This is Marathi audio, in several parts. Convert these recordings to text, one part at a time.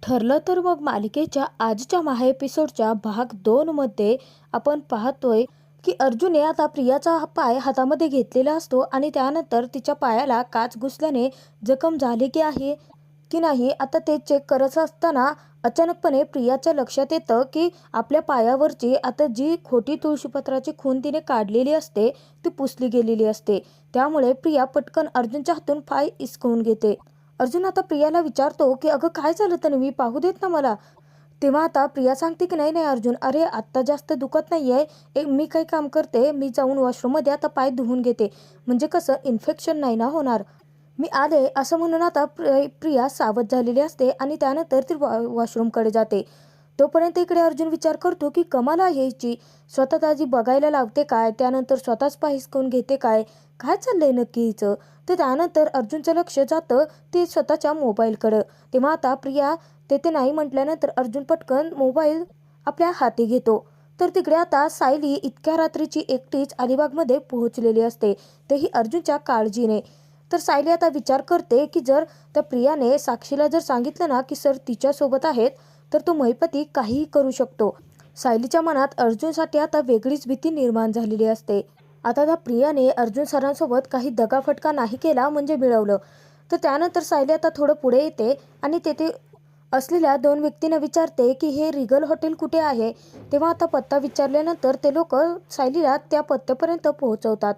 ठरलं तर मग मालिकेच्या आजच्या महा एपिसोडच्या भाग 2 मध्ये आपण पाहतोय की अर्जुनने आता प्रियाचा पाय हातामध्ये घेतलेला असतो आणि त्यानंतर तिच्या पायाला काच घुसल्याने जखम झाली की नाही आता ते चेक करत असताना अचानकपणे प्रियाच्या लक्षात येतं की आपल्या पायावरची आता जी खोटी तुळशीपत्राची खून तिने काढलेली असते ती पुसली गेलेली असते. त्यामुळे प्रिया पटकन अर्जुनच्या हातून पाय हिसकावून घेते. अर्जुन आता प्रियाला विचारतो की अगं काय झालं तन्वी, पाहू देत ना मला. तेव्हा आता प्रिया सांगते की नाही नाही अर्जुन, अरे आत्ता जास्त दुखत नाहीये. मी काही काम करते, मी जाऊन वॉशरूममध्ये आता पाय धुवून घेते, म्हणजे कसं इन्फेक्शन नाही ना होणार. मी आले असं म्हणून आता प्रिया सावध झालेली असते आणि त्यानंतर ती वॉशरूमकडे जाते. तोपर्यंत इकडे अर्जुन विचार करतो की कमाल आहे हिची, स्वतः ताजी बघायला लावते काय, त्यानंतर स्वतःच पाय हिसकावून घेते काय, काय चाललंय नक्की हिचं. तर त्यानंतर अर्जुनचं लक्ष जातं ते स्वतःच्या मोबाईलकडं. तेव्हा आता प्रिया तेथे नाही म्हटल्यानंतर अर्जुन पटकन मोबाईल आपल्या हाती घेतो. तर तिकडे आता सायली इतक्या रात्रीची एकटीच अलिबागमध्ये पोहोचलेली असते, तेही अर्जुनच्या काळजीने. तर सायली आता विचार करते की जर त्या प्रियाने साक्षीला जर सांगितलं ना की सर तिच्यासोबत आहेत तर तो महिपती काहीही करू शकतो. सायलीच्या मनात अर्जुनसाठी आता वेगळीच भीती निर्माण झालेली असते. आता त्या प्रियाने अर्जुन सरांसोबत काही दगाफटका नाही केला म्हणजे मिळवलं. तर त्यानंतर सायली आता थोडं पुढे येते आणि तेथे असलेल्या 2 व्यक्तींना विचारते की हे रिगल हॉटेल कुठे आहे. तेव्हा आता पत्ता विचारल्यानंतर ते लोक सायलीला त्या पत्त्यापर्यंत पोहोचवतात.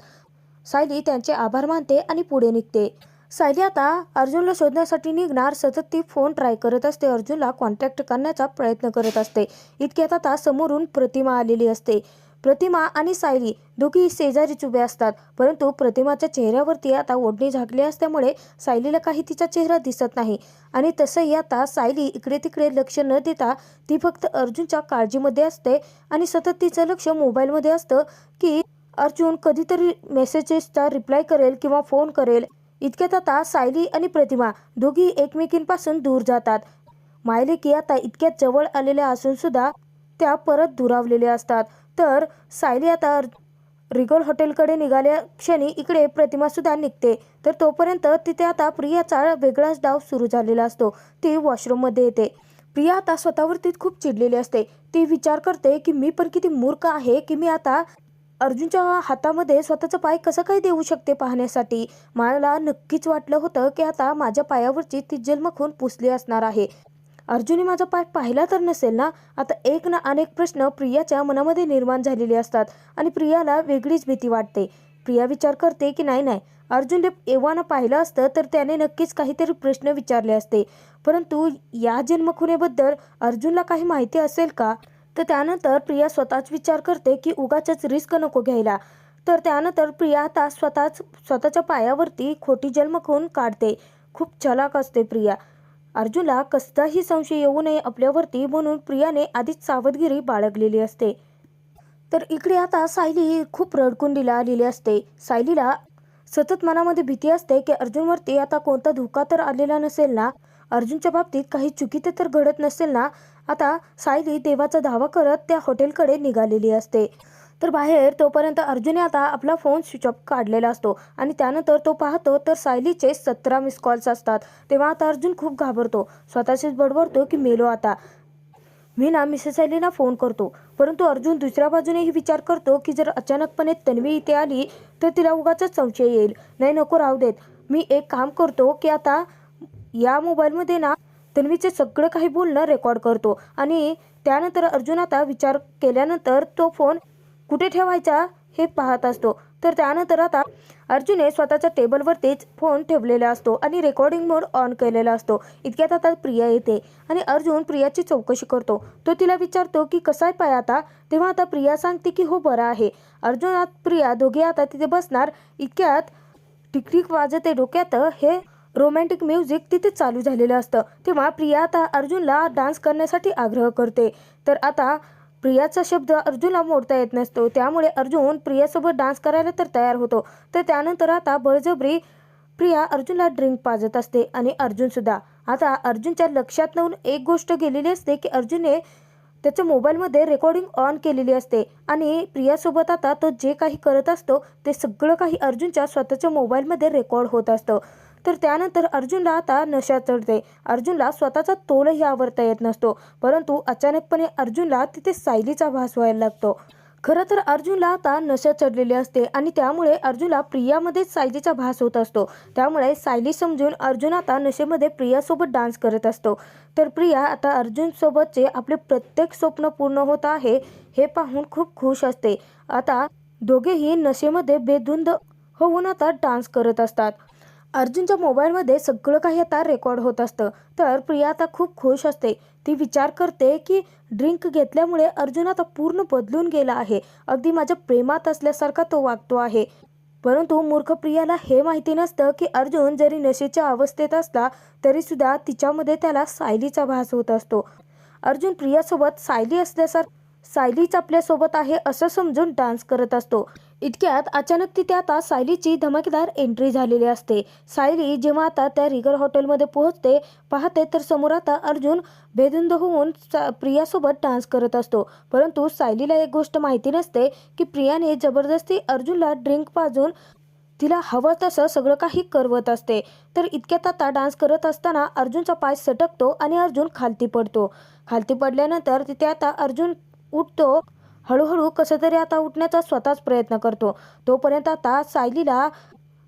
सायली त्यांचे आभार मानते आणि पुढे निघते. सायली आता अर्जुनला शोधण्यासाठी निघणार, सतत ती फोन ट्राय करत असते, अर्जुनला कॉन्टॅक्ट करण्याचा प्रयत्न करत असते. इतक्यात आता समोरून प्रतिमा आलेली असते. प्रतिमा आणि सायली दोघी शेजारीच उभे असतात, परंतु प्रतिमाच्या चेहऱ्यावरती आता ओढणी झाकली असल्यामुळे सायलीला काही तिचा चेहरा दिसत नाही. आणि तसंही आता सायली इकडे तिकडे लक्ष न देता ती फक्त अर्जुनच्या काळजीमध्ये असते आणि सतत तिचं लक्ष मोबाईलमध्ये असतं की अर्जुन कधीतरी मेसेजेसचा रिप्लाय करेल किंवा फोन करेल. इतक्यात आता सायली आणि प्रतिमा दोघी एकमेकींपासून दूर जातात. मायलेकी आता इतक्यात जवळ आलेल्या असून सुद्धा त्या परत दुरावलेल्या असतात. तर सायली आता रिगल हॉटेलकडे निघाल्या क्षणी इकडे प्रतिमा सुद्धा निघते. तर तोपर्यंत तिथे आता प्रियाचा वेगळाच डाव सुरू झालेला असतो. ती वॉशरूममध्ये येते. प्रिया आता स्वतःवरती खूप चिडलेली असते. ती विचार करते की मी पण किती मूर्ख आहे की मी आता अर्जुनच्या हातामध्ये स्वतःचा पाय कसं काय देऊ शकते पाहण्यासाठी. मला नक्कीच वाटलं होतं की आता माझ्या पायावरची ती जन्मखून पुसली असणार आहे. अर्जुनने माझा पाय पाहिला तर नसेल ना. आता एक ना अनेक प्रश्न प्रियाच्या मनामध्ये निर्माण झालेले असतात आणि प्रियाला वेगळीच भीती वाटते. प्रिया विचार करते की नाही नाही, अर्जुनने एव्हाना पाहिलं असतं तर त्याने नक्कीच काहीतरी प्रश्न विचारले असते, परंतु या जन्मखुनेबद्दल अर्जुनला काही माहिती असेल का. तर त्यानंतर प्रिया स्वतःच विचार करते की उगाचच रिस्क नको घ्यायला. तर त्यानंतर प्रिया आता स्वतःच्या पायावरती खोटी जन्मखून काढते. खूप चलाक असते प्रिया. अर्जुनला कसलाही संशय येऊ नये आपल्यावरती म्हणून प्रियाने आधीच सावधगिरी बाळगलेली असते. तर इकडे आता सायली खूप रडकुंडीला आलेली असते. सायलीला सतत मनामध्ये भीती असते की अर्जुनवरती आता कोणता धोका तर आलेला नसेल ना, अर्जुनच्या बाबतीत काही चुकीचे तर घडत नसेल ना. आता सायली देवाचा धावा करत त्या हॉटेलकडे निघालेली असते. तर बाहेर तोपर्यंत अर्जुनने आता आपला फोन स्विच ऑफ काढलेला असतो आणि त्यानंतर तो पाहतो तर सायलीचे 17 मिस कॉल्स असतात. तेव्हा आता अर्जुन खूप घाबरतो, स्वतःशीच बडबडतो की मेलो आता, मी ना मिसेस सायलीला फोन करतो. परंतु अर्जुन दुसऱ्या बाजूनेही विचार करतो की जर अचानकपणे तन्वी इथे आली तर तिला उगाचच संशय येईल. नाही नको राहू देत, मी एक काम करतो की आता या मोबाईलमध्ये ना तन्वीचे सगळं काही बोलणं रेकॉर्ड करतो. आणि त्यानंतर अर्जुन आता विचार केल्यानंतर तो फोन कुठे ठेवायचा हे पाहत असतो. तर त्यानंतर आता अर्जुनने स्वतःच्या टेबलवरतीच फोन ठेवलेला असतो आणि रेकॉर्डिंग मोड ऑन केलेला असतो. इतक्यात आता प्रिया येते आणि अर्जुन प्रियाची चौकशी करतो. तो तिला विचारतो की कसा आहे पाय आता. तेव्हा आता प्रिया सांगते की हो बरा आहे. अर्जुन प्रिया दोघे आता तिथे बसणार. इतक्यात टिकटिक वाजते डोक्यात, हे रोमॅन्टिक म्युझिक तिथे चालू झालेलं असतं. तेव्हा प्रिया आता अर्जुनला डान्स करण्यासाठी आग्रह करते. तर आता प्रियाचा शब्द अर्जुनला मोडता येत नसतो, त्यामुळे अर्जुन प्रियासोबत डान्स करायला तर तयार होतो. तर त्यानंतर आता बळजबरी प्रिया अर्जुनला ड्रिंक पाजत असते आणि अर्जुन सुद्धा. आता अर्जुनच्या लक्षात नवून एक गोष्ट गेलेली असते की अर्जुनने त्याच्या मोबाईलमध्ये रेकॉर्डिंग ऑन केलेली असते आणि प्रियासोबत आता तो जे काही करत असतो ते सगळं काही अर्जुनच्या स्वतःच्या मोबाईलमध्ये रेकॉर्ड होत असतं. तर त्यानंतर अर्जुनला आता नशा चढते. अर्जुनला स्वतःचा तोलही आवरता येत नसतो. परंतु अचानकपणे अर्जुनला तिथे सायलीचा भास व्हायला लागतो. खरं तर अर्जुनला आता नशा चढलेली असते आणि त्यामुळे अर्जुनला प्रियामध्येच सायलीचा भास होत असतो. त्यामुळे सायली समजून अर्जुन आता नशेमध्ये प्रियासोबत डान्स करत असतो. तर प्रिया आता अर्जुनसोबतचे आपले प्रत्येक स्वप्न पूर्ण होत आहे हे पाहून खूप खुश असते. आता दोघेही नशेमध्ये बेधुंद होऊन आता डान्स करत असतात. अर्जुनच्या मोबाईलमध्ये सगळं काही आता रेकॉर्ड होत असतं. तर प्रिया आता खूप खुश असते. ती विचार करते की ड्रिंक घेतल्यामुळे अर्जुन आता पूर्ण बदलून गेला आहे. अगदी माझ्या प्रेमात असल्यासारखा तो वागतो आहे. परंतु मूर्ख प्रियाला हे माहिती नसतं की अर्जुन जरी नशेच्या अवस्थेत असला तरीसुद्धा तिच्यामध्ये त्याला सायलीचा भास होत असतो. अर्जुन प्रियासोबत सायलीच आपल्यासोबत आहे असं समजून डान्स करत असतो. इतक्यात अचानक तिथे आता सायलीची धमाकेदार एंट्री झालेली असते. सायली जेव्हा आता त्या रिगर हॉटेलमध्ये पाहते तर समोर आता अर्जुन बेधुंद होऊन प्रियासोबत डान्स करत असतो. परंतु सायलीला एक गोष्ट माहिती नसते की प्रियाने जबरदस्ती अर्जुनला ड्रिंक पाजून तिला हवं तसं सगळं काही करवत असते. तर इतक्यात आता डान्स करत असताना अर्जुनचा पाय सटकतो आणि अर्जुन खालती पडतो. खालती पडल्यानंतर तिथे आता अर्जुन उठतो. हळूहळू कसं तरी आता उठण्याचा स्वतःच प्रयत्न करतो. तोपर्यंत आता सायलीला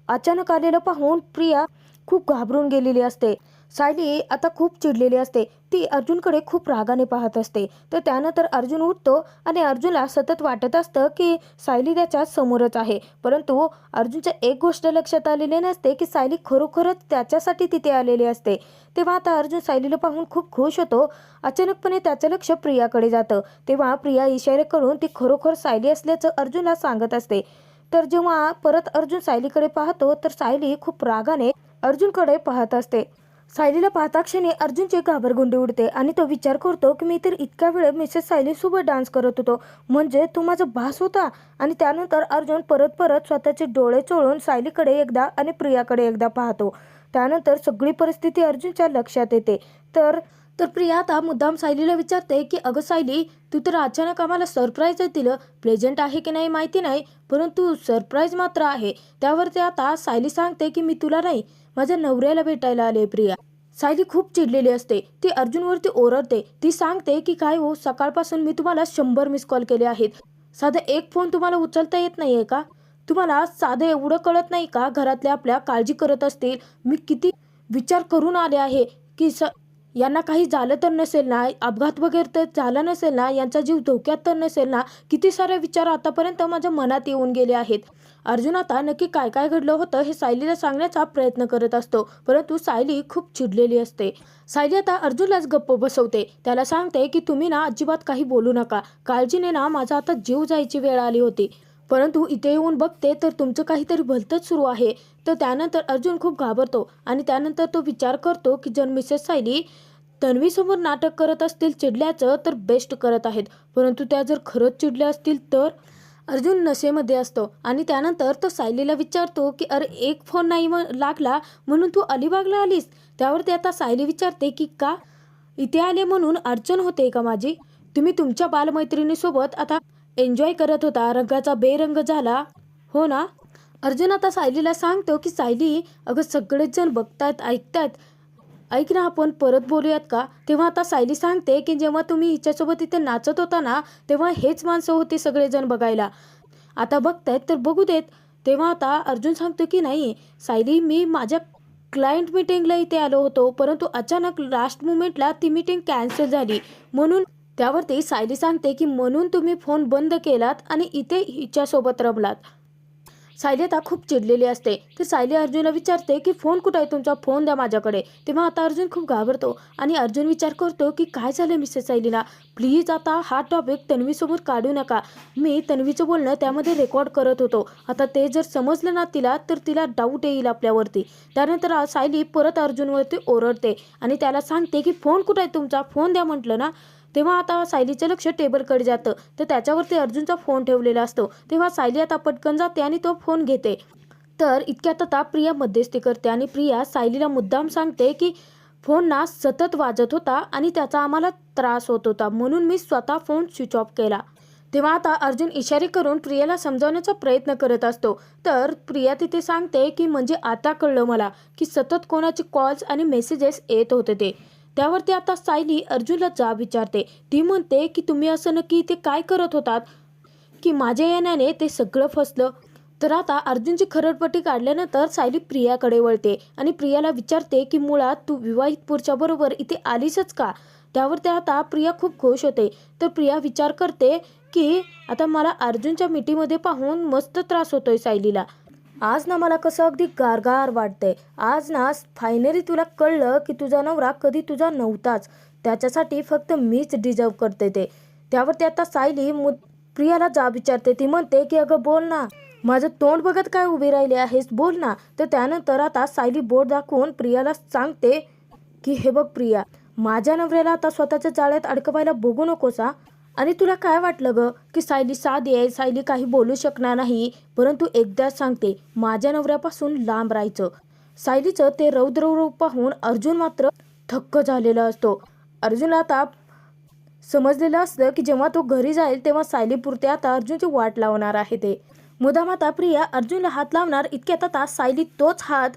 अचानक आलेलं पाहून प्रिया खूप घाबरून गेलेली असते. सायली आता खूप चिडलेली असते. ती अर्जुनकडे खूप रागाने पाहत असते. तर त्यानंतर अर्जुन उठतो आणि अर्जुनला सतत वाटत असतं की सायली त्याच्या समोरच आहे. परंतु अर्जुनच्या एक गोष्ट लक्षात आलेली नसते की सायली खरोखरच त्याच्यासाठी तिथे आलेली असते. तेव्हा आता अर्जुन सायलीला पाहून खूप खुश होतो. अचानकपणे त्याचं लक्ष प्रियाकडे जातं. तेव्हा प्रिया इशारे करून ती खरोखर सायली असल्याचं अर्जुनला सांगत असते. तर जेव्हा परत अर्जुन सायलीकडे पाहतो तर सायली खूप रागाने अर्जुनकडे पाहत असते. सायलीला पाहता क्षणी अर्जुनची घाबरगुंडी उडते आणि तो विचार करतो की मी तर इतक्या वेळ मिसेस सायलीसोबत डान्स करत होतो, म्हणजे तो माझा भास होता. आणि त्यानंतर अर्जुन परत स्वतःचे डोळे चोळून सायलीकडे एकदा आणि प्रियाकडे एकदा पाहतो. त्यानंतर सगळी परिस्थिती अर्जुनच्या लक्षात येते. तर तर प्रिया आता मुद्दाम सायलीला विचारते की अगं सायली, तू तर अचानक आम्हाला सरप्राईज दिलं. प्रेझेंट आहे की नाही माहिती नाही, परंतु सरप्राईज मात्र आहे. त्यावरती आता सायली सांगते की मी तुला नाही, माझ्या नवऱ्याला भेटायला आले. प्रिया सायली खूप चिडलेली असते. ती अर्जुनवरती ओरडते. ती सांगते की काय हो, सकाळपासून मी तुम्हाला 100 मिस कॉल केले आहेत. साधं एक फोन तुम्हाला उचलता येत नाहीये का? तुम्हाला साधं एवढं कळत नाही का घरातल्या आपल्या काळजी करत असतील? मी किती विचार करून आले आहे की यांना काही झालं तर नसेल ना, अपघात वगैरे तर झाला नसेल ना, यांचा जीव धोक्यात तर नसेल ना, किती सारे विचार आतापर्यंत माझ्या मनात येऊन गेले आहेत. अर्जुन आता नक्की काय काय घडलं होतं हे सायलीला सांगण्याचा प्रयत्न करत असतो. परंतु सायली खूप चिडलेली असते. सायली आता अर्जुनलाच गप्प बसवते. त्याला सांगते की तुम्ही ना अजिबात काही बोलू नका. काळजीने ना माझा आता जीव जायची वेळ आली होती. परंतु इथे येऊन बघते तर तुमचं काहीतरी भलतंच सुरू आहे. तर त्यानंतर अर्जुन खूप घाबरतो आणि त्यानंतर तो विचार करतो की जर मिसेस सायली तन्वीसमोर नाटक करत असतील चिडल्याचं तर बेस्ट करत आहेत, परंतु त्या जर खरंच चिडल्या असतील तर. अर्जुन नशेमध्ये असतो आणि त्यानंतर तो सायलीला विचारतो की अरे एक फोन नाही लागला म्हणून तू अलिबागला आलीस. त्यावरती आता सायली विचारते की का इथे आले म्हणून अडचण होते का माझी? तुम्ही तुमच्या बालमैत्रिणीसोबत आता एन्जॉय करत होता, रंगाचा बेरंग झाला हो ना? अर्जुन आता सायलीला सांगतो की सायली अगं सगळेच जण बघतायत ऐकतायत, ऐक ना आपण परत बोलूयात का? तेव्हा आता सायली सांगते की जेव्हा तुम्ही हिच्यासोबत इथे नाचत होता ना तेव्हा हेच माणसं होती सगळेजण बघायला, आता बघतायत तर बघू देत. तेव्हा आता अर्जुन सांगतो की नाही सायली, मी माझ्या क्लायंट मीटिंगला इथे आलो होतो, परंतु अचानक लास्ट मुमेंटला ती मीटिंग कॅन्सल झाली म्हणून. त्यावरती सायली सांगते की म्हणून तुम्ही फोन बंद केलात आणि इथे हिच्यासोबत रमलात. सायली आता खूप चिडलेली असते. तर सायली अर्जुनला विचारते की फोन कुठे आहे तुमचा, फोन द्या माझ्याकडे. तेव्हा आता अर्जुन खूप घाबरतो आणि अर्जुन विचार करतो की काय झालं मिसेस सायलीला, प्लीज आता हा टॉपिक तन्वीसमोर काढू नका. मी तन्वीचं बोलणं त्यामध्ये रेकॉर्ड करत होतो. आता ते जर समजलं ना तिला तर तिला डाऊट येईल आपल्यावरती. त्यानंतर सायली परत अर्जुनवरती ओरडते आणि त्याला सांगते की फोन कुठे आहे तुमचा, फोन द्या म्हटलं ना. तेव्हा आता सायलीचं लक्ष टेबलकडे जातं. तर त्याच्यावरती अर्जुनचा फोन ठेवलेला असतो. तेव्हा सायली आता पटकन जाते आणि तो फोन घेते. तर इतक्यात आता प्रिया मध्यस्थी करते आणि प्रिया सायलीला मुद्दाम सांगते की फोन ना सतत वाजत होता आणि त्याचा आम्हाला त्रास होत होता म्हणून मी स्वतः फोन स्विच ऑफ केला. तेव्हा आता अर्जुन इशारे करून प्रियाला समजावण्याचा प्रयत्न करत असतो. तर प्रिया तिथे सांगते की म्हणजे आता कळलं मला की सतत कोणाचे कॉल्स आणि मेसेजेस येत होते ते. त्यावरती आता सायली अर्जुनला जाब विचारते. ती म्हणते की तुम्ही असं नक्की इथे काय करत होतात की माझ्या येण्याने ते सगळं फसलं. तर आता अर्जुनची खरडपट्टी काढल्यानंतर सायली प्रियाकडे वळते आणि प्रियाला विचारते की मुळात तू विवाहित पुरुषा बरोबर इथे आलीसच का. त्यावर ते आता प्रिया खूप खुश होते. तर प्रिया विचार करते की आता मला अर्जुनच्या मिठीमध्ये पाहून मस्त त्रास होतोय सायलीला. आज ना मला कसं अगदी गारगार वाटतंय. आज ना फायनली तुला कळलं की तुझा नवरा कधी तुझा नव्हताच, त्याच्यासाठी फक्त मीच डिझर्व करते ते. त्यावर ते आता सायली प्रियाला जाब विचारते. ती म्हणते की अगं बोल ना, माझं तोंड बघत काय उभी राहिली आहेस, बोल ना. तर त्यानंतर आता सायली बोट दाखवून प्रियाला सांगते की हे बघ प्रिया, माझ्या नवऱ्याला आता स्वतःच्या जाळ्यात अडकवायला बघू नकोस हा. आणि तुला काय वाटलं ग की सायली साधी आहे, सायली काही बोलू शकणार नाही, परंतु एकदाच सांगते माझ्या नवऱ्यापासून लांब राहायचं. सायलीचं ते रौद्र रूप पाहून अर्जुन मात्र थक्क झालेला असतो. अर्जुनला आता समजलेलं असतं की जेव्हा तो घरी जाईल तेव्हा सायलीपुरते आता अर्जुनची वाट लावणार आहे ते. मुदाम आता प्रिया अर्जुनला हात लावणार इतक्यात आता सायली तोच हात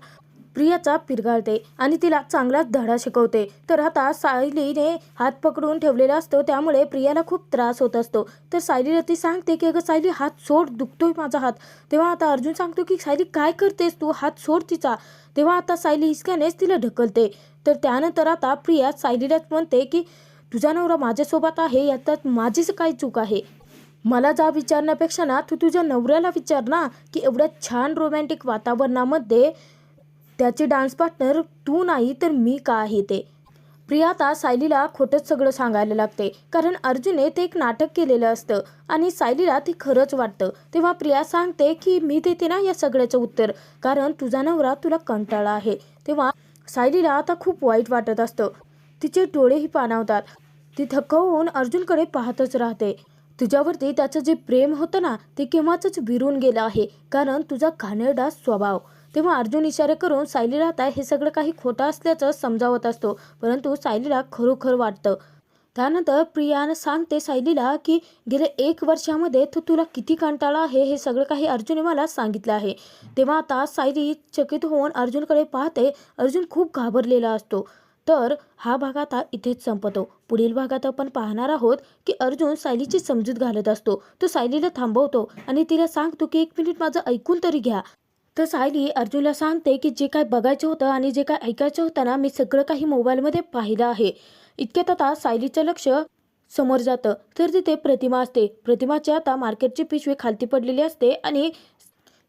प्रियाचा पिरगाळते आणि तिला चांगलाच धडा शिकवते. तर आता सायलीने हात पकडून ठेवलेला असतो, त्यामुळे प्रियाला खूप त्रास होत असतो. तर सायलीला ती सांगते की अगं सायली हात सोड, दुखतोय माझा हात. तेव्हा आता अर्जुन सांगतो की सायली काय करतेस तू, हात सोड तिचा. तेव्हा आता सायली हिसक्यानेच तिला ढकलते. तर त्यानंतर आता प्रिया सायलीलाच म्हणते की तुझा नवरा माझ्यासोबत आहे यात माझीच काय चूक आहे. मला जा विचारण्यापेक्षा ना तू तुझ्या नवऱ्याला विचार ना की एवढ्या छान रोमॅन्टिक वातावरणामध्ये त्याची डान्स पार्टनर तू नाही तर मी का आहे ते. प्रिया आता सायलीला खोटंच सगळं सांगायला लागते, कारण अर्जुनने ते एक नाटक केलेलं असतं आणि सायलीला ते खरंच वाटतं. तेव्हा प्रिया सांगते की मी देते ना या सगळ्याचं उत्तर, कारण तुझा नवरा तुला कंटाळा आहे. तेव्हा सायलीला आता खूप वाईट वाटत असतं. तिचे डोळेही पाणावतात. ती थक्क होऊन अर्जुनकडे पाहतच राहते. तुझ्यावरती त्याचं जे प्रेम होतं ना ते केव्हाच विरून गेलं आहे, कारण तुझा घाणेरडा स्वभाव. तेव्हा अर्जुन इशारे करून सायलीला आता हे सगळं काही खोटं असल्याचं समजावत असतो, परंतु सायलीला खरोखर वाटतं. त्यानंतर प्रियानं सांगते सायलीला की गेले 1 वर्षामध्ये तुला किती कंटाळा आहे हे सगळं काही अर्जुनने मला सांगितलं आहे. तेव्हा आता सायली चकित होऊन अर्जुनकडे पाहते. अर्जुन खूप घाबरलेला असतो. तर हा भाग आता इथेच संपतो. पुढील भागात आपण पाहणार आहोत की अर्जुन सायलीची समजूत घालत असतो. तो सायलीला थांबवतो आणि तिला सांगतो की 1 मिनिट माझं ऐकून तरी घ्या. तर सायली अर्जुनला सांगते की जे काय बघायचं होतं आणि जे काय ऐकायचं होतं ना मी सगळं काही मोबाईलमध्ये पाहिलं आहे. इतक्यात आता सायलीचं लक्ष समोर जातं. तर तिथे प्रतिमा असते. प्रतिमाची आता मार्केटची पिशवी खालती पडलेली असते आणि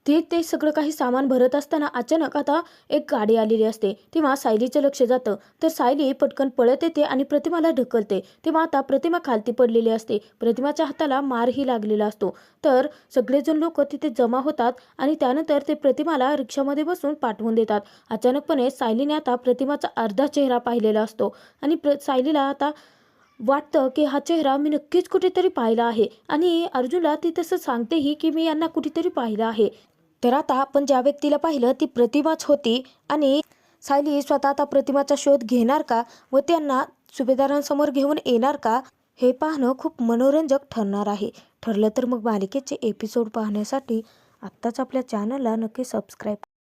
ते सगळं काही सामान भरत असताना अचानक आता एक गाडी आलेली असते. तेव्हा सायलीचं लक्ष जातं. तर सायली पटकन पळत येते आणि प्रतिमाला ढकलते. तेव्हा आता प्रतिमा खालती पडलेली असते. प्रतिमाच्या हाताला मारही लागलेला असतो. तर सगळेजण लोक तिथे जमा होतात आणि त्यानंतर ते प्रतिमाला रिक्षामध्ये बसून पाठवून देतात. अचानकपणे सायलीने आता प्रतिमाचा अर्धा चेहरा पाहिलेला असतो आणि सायलीला आता वाटतं की हा चेहरा मी नक्कीच कुठेतरी पाहिला आहे आणि अर्जुनला ती तसं सांगतेही की मी यांना कुठेतरी पाहिलं आहे. तर आता आपण ज्या व्यक्तीला पाहिलं ती प्रतिमाच होती आणि सायली स्वतः आता प्रतिमाचा शोध घेणार का व त्यांना सुभेदारांसमोर घेऊन येणार का हे पाहणं खूप मनोरंजक ठरणार आहे. ठरलं तर मग मालिकेचे एपिसोड पाहण्यासाठी आत्ताच आपल्या चॅनलला नक्की सबस्क्राईब